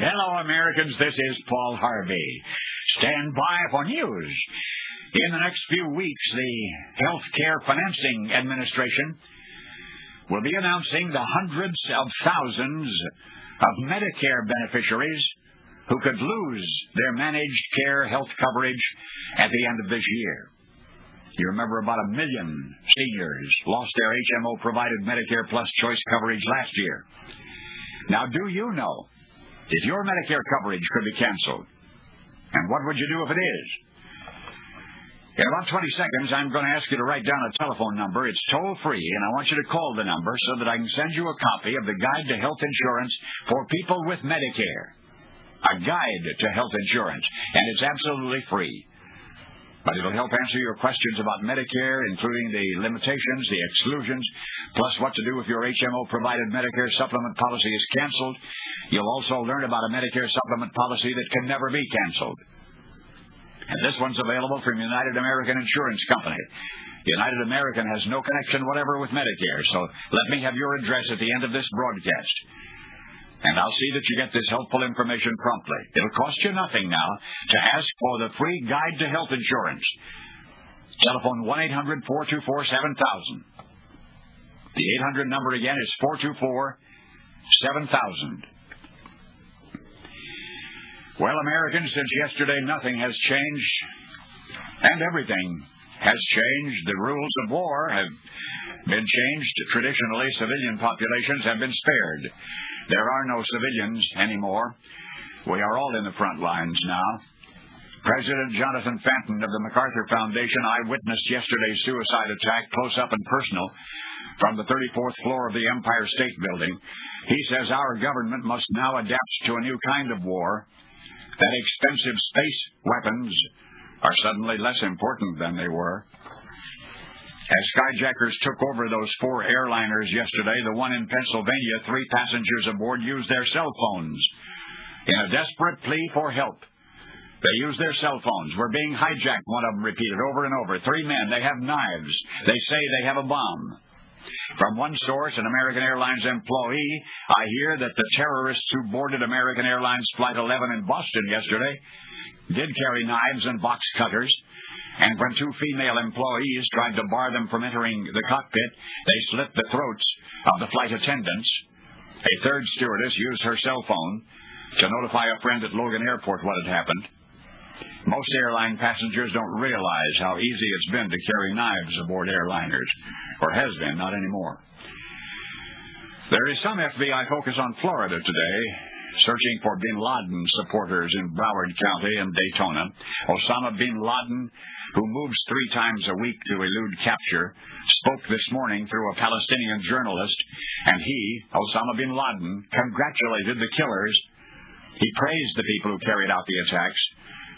Hello, Americans. This is Paul Harvey. Stand by for news. In the next few weeks, the Health Care Financing Administration will be announcing the hundreds of thousands of Medicare beneficiaries who could lose their managed care health coverage at the end of this year. You remember about 1 million seniors lost their HMO-provided Medicare Plus choice coverage last year. Now, do you know if your Medicare coverage could be canceled? And what would you do if it is? In about 20 seconds, I'm going to ask you to write down a telephone number. It's toll-free, and I want you to call the number so that I can send you a copy of the Guide to Health Insurance for People with Medicare. A guide to health insurance, and it's absolutely free. But it'll help answer your questions about Medicare, including the limitations, the exclusions, plus what to do if your HMO-provided Medicare supplement policy is canceled. You'll also learn about a Medicare supplement policy that can never be canceled. And this one's available from United American Insurance Company. United American has no connection whatever with Medicare, so let me have your address at the end of this broadcast. And I'll see that you get this helpful information promptly. It'll cost you nothing now to ask for the free Guide to Health Insurance. Telephone 1-800-424-7000. The 800 number again is 424-7000. Well, Americans, since yesterday, nothing has changed, and everything has changed. The rules of war have been changed. Traditionally, civilian populations have been spared. There are no civilians anymore. We are all in the front lines now. President Jonathan Fenton of the MacArthur Foundation eyewitnessed yesterday's suicide attack close up and personal from the 34th floor of the Empire State Building. He says our government must now adapt to a new kind of war, that expensive space weapons are suddenly less important than they were. As skyjackers took over those 4 airliners yesterday, the one in Pennsylvania, 3 passengers aboard used their cell phones. In a desperate plea for help, they used their cell phones. We're being hijacked, one of them repeated over and over. 3 men, they have knives. They say they have a bomb. From one source, an American Airlines employee, I hear that the terrorists who boarded American Airlines Flight 11 in Boston yesterday did carry knives and box cutters. And when 2 female employees tried to bar them from entering the cockpit, they slit the throats of the flight attendants. A 3rd stewardess used her cell phone to notify a friend at Logan Airport what had happened. Most airline passengers don't realize how easy it's been to carry knives aboard airliners, or has been, not anymore. There is some FBI focus on Florida today, searching for bin Laden supporters in Broward County and Daytona. Osama bin Laden, who moves 3 times a week to elude capture, spoke this morning through a Palestinian journalist, and he, Osama bin Laden, congratulated the killers. He praised the people who carried out the attacks.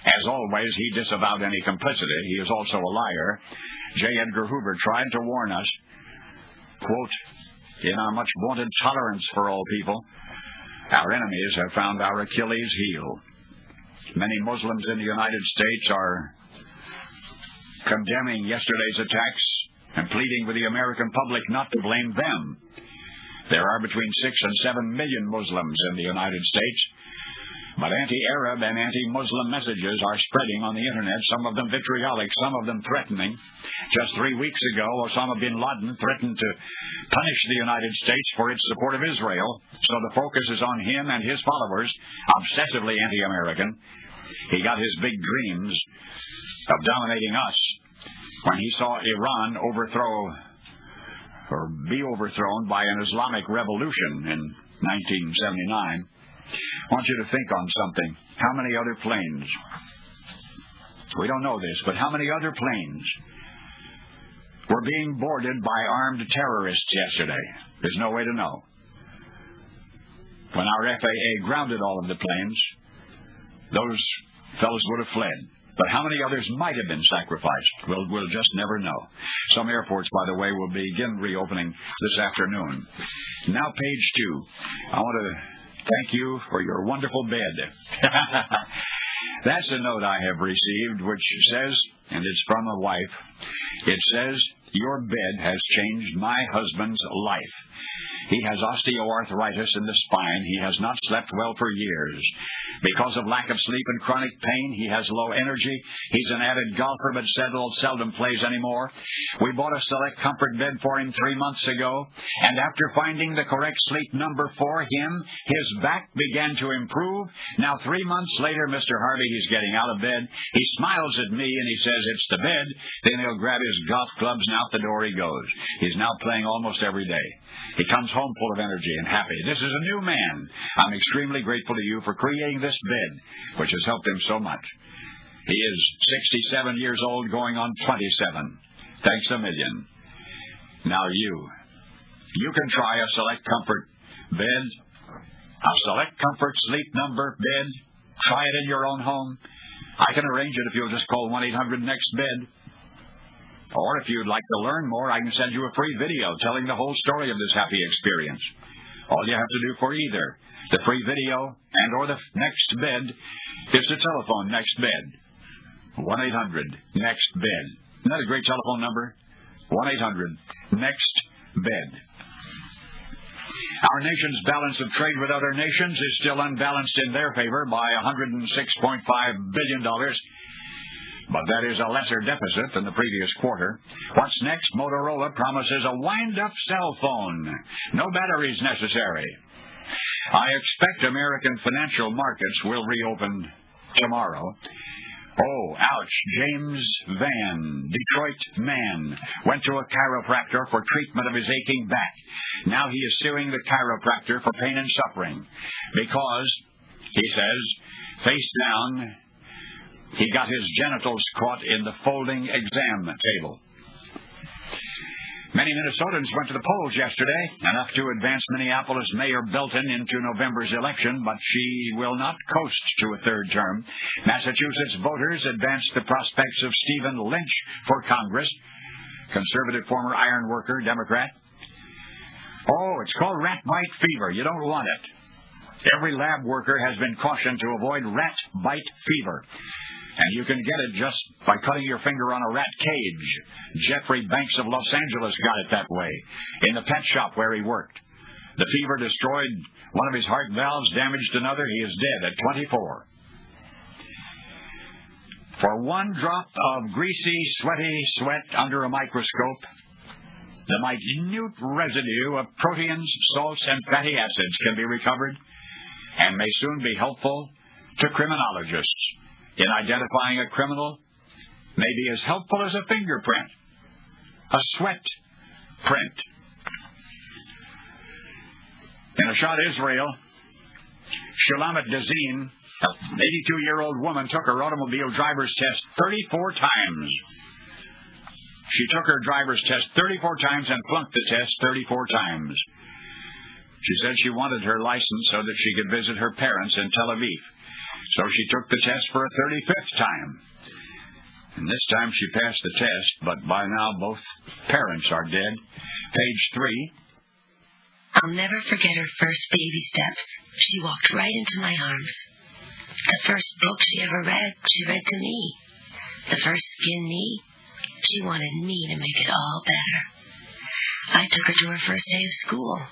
As always, he disavowed any complicity. He is also a liar. J. Edgar Hoover tried to warn us, quote, in our much vaunted tolerance for all people, our enemies have found our Achilles heel. Many Muslims in the United States are condemning yesterday's attacks and pleading with the American public not to blame them. There are between 6 and 7 million Muslims in the United States, but anti-Arab and anti-Muslim messages are spreading on the Internet, some of them vitriolic, some of them threatening. Just 3 weeks ago, Osama bin Laden threatened to punish the United States for its support of Israel, so the focus is on him and his followers, obsessively anti-American. He got his big dreams of dominating us when he saw Iran be overthrown by an Islamic revolution in 1979. I want you to think on something. How many other planes? We don't know this, but how many other planes were being boarded by armed terrorists yesterday? There's no way to know. When our FAA grounded all of the planes, those fellows would have fled. But how many others might have been sacrificed? We'll just never know. Some airports, by the way, will begin reopening this afternoon. Now, page 2. I want to thank you for your wonderful bed. That's a note I have received which says, and it's from a wife, it says, your bed has changed my husband's life. He has osteoarthritis in the spine. He has not slept well for years. Because of lack of sleep and chronic pain, he has low energy. He's an avid golfer, but seldom plays anymore. We bought a Select Comfort bed for him 3 months ago, and after finding the correct sleep number for him, his back began to improve. Now, 3 months later, Mr. Harvey, he's getting out of bed. He smiles at me, and he says, "It's the bed." Then he'll grab his golf clubs, and out the door he goes. He's now playing almost every day. He comes home full of energy and happy. This is a new man. I'm extremely grateful to you for creating this bed, which has helped him so much. He is 67 years old, going on 27. Thanks a million. Now you can try a Select Comfort bed, a Select Comfort sleep number bed. Try it in your own home. I can arrange it if you'll just call 1-800-NEXT-BED. Or if you'd like to learn more, I can send you a free video telling the whole story of this happy experience. All you have to do for either the free video and or the next bed is to telephone Next Bed. 1-800-NEXT-BED. Isn't that a great telephone number? 1-800-NEXT-BED. Our nation's balance of trade with other nations is still unbalanced in their favor by $106.5 billion. But that is a lesser deficit than the previous quarter. What's next? Motorola promises a wind-up cell phone. No batteries necessary. I expect American financial markets will reopen tomorrow. Oh, ouch. James Van, Detroit man, went to a chiropractor for treatment of his aching back. Now he is suing the chiropractor for pain and suffering because, he says, face down, he got his genitals caught in the folding exam table. Many Minnesotans went to the polls yesterday, enough to advance Minneapolis Mayor Belton into November's election, but she will not coast to a third term. Massachusetts voters advanced the prospects of Stephen Lynch for Congress, conservative former iron worker, Democrat. Oh, it's called rat bite fever. You don't want it. Every lab worker has been cautioned to avoid rat bite fever. And you can get it just by cutting your finger on a rat cage. Jeffrey Banks of Los Angeles got it that way, in the pet shop where he worked. The fever destroyed one of his heart valves, damaged another. He is dead at 24. For one drop of greasy, sweaty sweat under a microscope, the minute residue of proteins, salts, and fatty acids can be recovered and may soon be helpful to criminologists. In identifying a criminal, may be as helpful as a fingerprint, a sweat print. In a shot Israel, Shulamet Dazin, an 82-year-old woman, took her automobile driver's test 34 times. She took her driver's test 34 times and flunked the test 34 times. She said she wanted her license so that she could visit her parents in Tel Aviv. So she took the test for a 35th time. And this time she passed the test, but by now both parents are dead. Page 3. I'll never forget her first baby steps. She walked right into my arms. The first book she ever read, she read to me. The first skin knee, she wanted me to make it all better. I took her to her first day of school.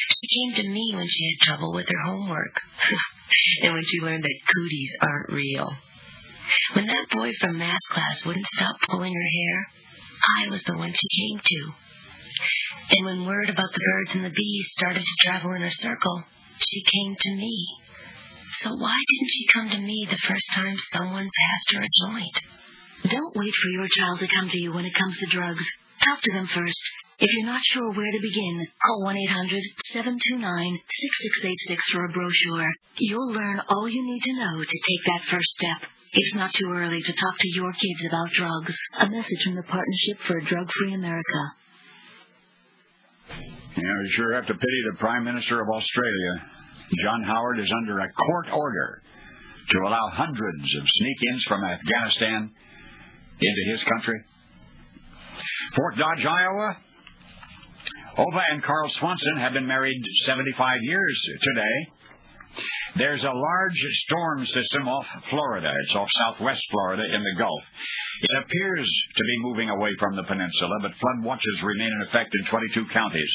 She came to me when she had trouble with her homework. And when she learned that cooties aren't real. When that boy from math class wouldn't stop pulling her hair, I was the one she came to. And when word about the birds and the bees started to travel in a circle, she came to me. So why didn't she come to me the first time someone passed her a joint? Don't wait for your child to come to you when it comes to drugs. Talk to them first. If you're not sure where to begin, call 1-800-729-6686 for a brochure. You'll learn all you need to know to take that first step. It's not too early to talk to your kids about drugs. A message from the Partnership for a Drug-Free America. You sure have to pity the Prime Minister of Australia. John Howard is under a court order to allow hundreds of sneak-ins from Afghanistan into his country. Fort Dodge, Iowa. Ova and Carl Swanson have been married 75 years today. There's a large storm system off Florida. It's off southwest Florida in the Gulf. It appears to be moving away from the peninsula, but flood watches remain in effect in 22 counties.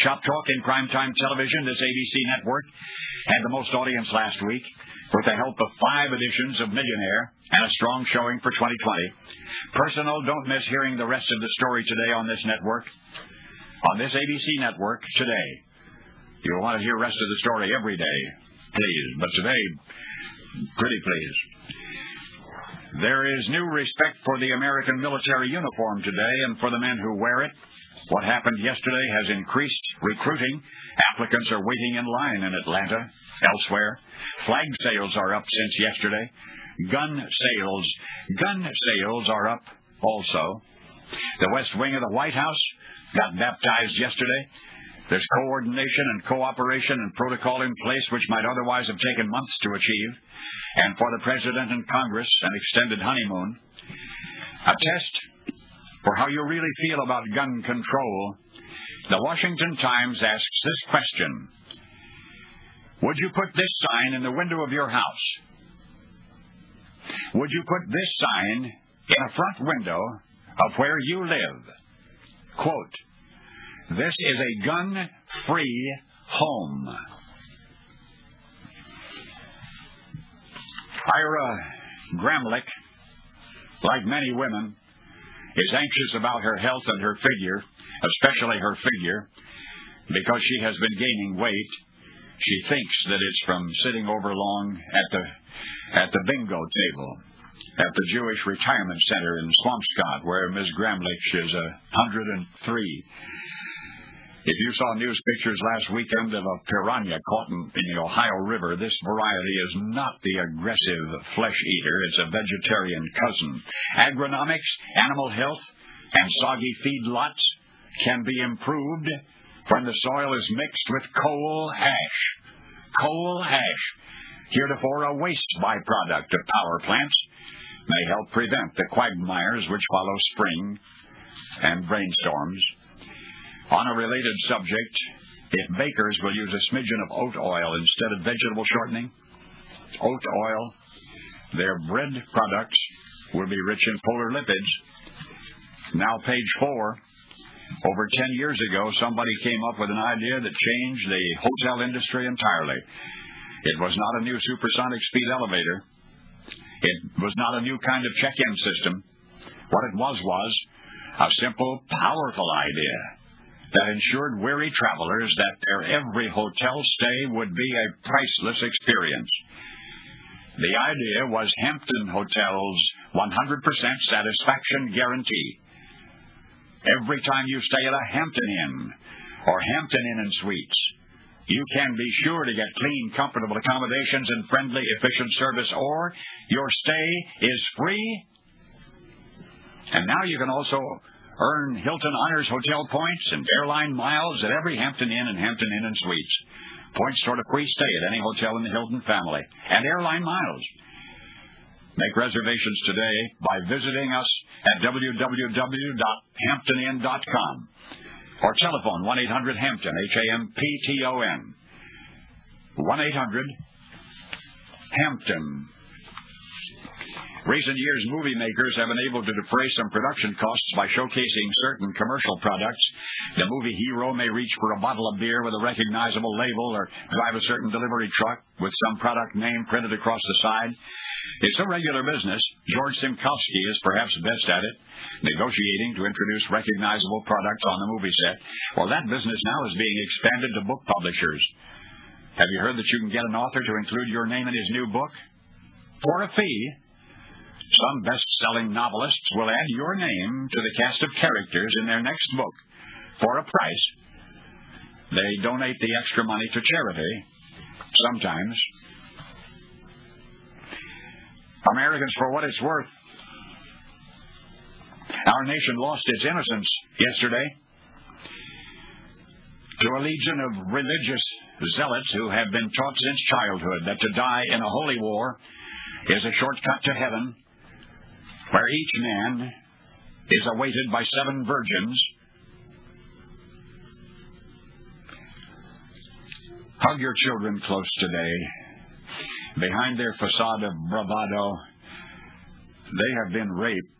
Shop Talk in primetime television, this ABC network, had the most audience last week with the help of 5 editions of Millionaire and a strong showing for 2020. Personal, don't miss hearing the rest of the story today on this network. On this ABC network today. You'll want to hear the rest of the story every day, please. But today, pretty please. There is new respect for the American military uniform today and for the men who wear it. What happened yesterday has increased recruiting. Applicants are waiting in line in Atlanta. Elsewhere, flag sales are up since yesterday. Gun sales are up also. The West Wing of the White House got baptized yesterday. There's coordination and cooperation and protocol in place which might otherwise have taken months to achieve. And for the President and Congress, an extended honeymoon. A test for how you really feel about gun control. The Washington Times asks this question. Would you put this sign in the window of your house? Would you put this sign in a front window of where you live? Quote, this is a gun-free home. Ira Gramlich, like many women, is anxious about her health and her figure, especially her figure, because she has been gaining weight. She thinks that it's from sitting over long at the bingo table at the Jewish Retirement Center in Swampscott, where Ms. Gramlich is 103. If you saw news pictures last weekend of a piranha caught in the Ohio River, this variety is not the aggressive flesh eater. It's a vegetarian cousin. Agronomics, animal health, and soggy feedlots can be improved when the soil is mixed with coal ash. Coal ash, heretofore a waste byproduct of power plants, may help prevent the quagmires which follow spring and rainstorms. On a related subject, if bakers will use a smidgen of oat oil instead of vegetable shortening, oat oil, their bread products will be rich in polar lipids. Now, page 4. Over 10 years ago, somebody came up with an idea that changed the hotel industry entirely. It was not a new supersonic speed elevator. It was not a new kind of check-in system. What it was a simple, powerful idea that ensured weary travelers that their every hotel stay would be a priceless experience. The idea was Hampton Hotel's 100% satisfaction guarantee. Every time you stay at a Hampton Inn or Hampton Inn and Suites, you can be sure to get clean, comfortable accommodations and friendly, efficient service, or your stay is free. And now you can also earn Hilton Honors Hotel points and airline miles at every Hampton Inn and Hampton Inn and Suites. Points toward a free stay at any hotel in the Hilton family, and airline miles. Make reservations today by visiting us at www.hamptoninn.com or telephone 1-800-HAMPTON, HAMPTON. 1-800-HAMPTON. Recent years, movie makers have been able to defray some production costs by showcasing certain commercial products. The movie hero may reach for a bottle of beer with a recognizable label or drive a certain delivery truck with some product name printed across the side. It's a regular business. George Simkowski is perhaps best at it, negotiating to introduce recognizable products on the movie set. Well, that business now is being expanded to book publishers. Have you heard that you can get an author to include your name in his new book? For a fee, some best-selling novelists will add your name to the cast of characters in their next book for a price. They donate the extra money to charity, sometimes. Americans, for what it's worth, our nation lost its innocence yesterday to a legion of religious zealots who have been taught since childhood that to die in a holy war is a shortcut to heaven, where each man is awaited by 7 virgins. Hug your children close today. Behind their facade of bravado, they have been raped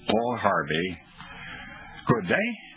Paul Harvey. Good day.